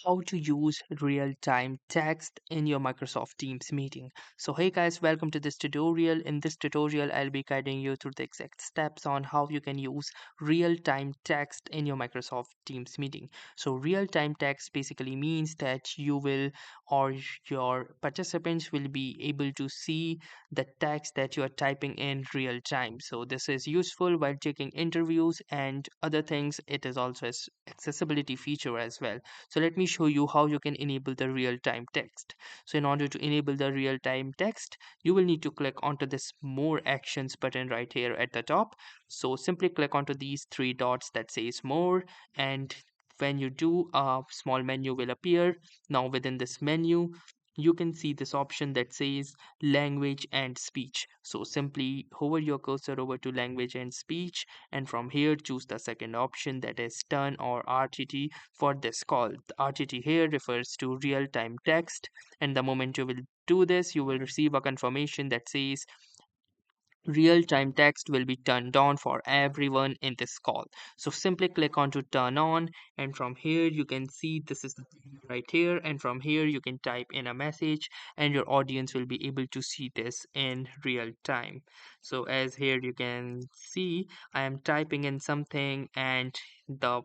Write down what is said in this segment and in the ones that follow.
how to use real-time text in your Microsoft Teams meeting. So hey guys, welcome to this tutorial. In this tutorial, I'll be guiding you through the exact steps on how you can use real-time text in your Microsoft Teams meeting. So real-time text basically means that you will or your participants will be able to see the text that you are typing in real time. So this is useful while taking interviews and other things. It is also an accessibility feature as well. So let me show you how you can enable the real-time text. So in order to enable the real-time text, you will need to click onto this more actions button right here at the top. So simply click onto these three dots that says more, and when you do, a small menu will appear. Now within this menu, you can see this option that says language and speech. So simply hover your cursor over to language and speech, and from here choose the second option, that is turn or RTT for this call. The RTT here refers to real-time text, and the moment you will do this, you will receive a confirmation that says real-time text will be turned on for everyone in this call. So simply click on to turn on, and from here you can see this is the right here, and from here you can type in a message and your audience will be able to see this in real time. So as here you can see, I am typing in something and the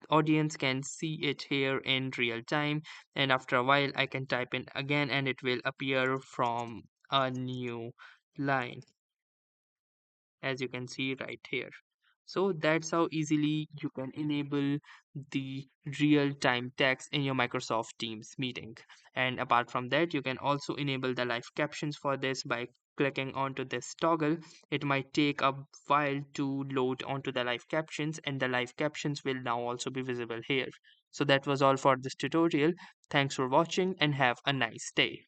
audience can see it here in real time, and after a while I can type in again and it will appear from a new line, as you can see right here. So that's how easily you can enable the real-time text in your Microsoft Teams meeting. And apart from that, you can also enable the live captions for this by clicking onto this toggle. It might take a while to load onto the live captions, and the live captions will now also be visible here. So that was all for this tutorial. Thanks for watching and have a nice day.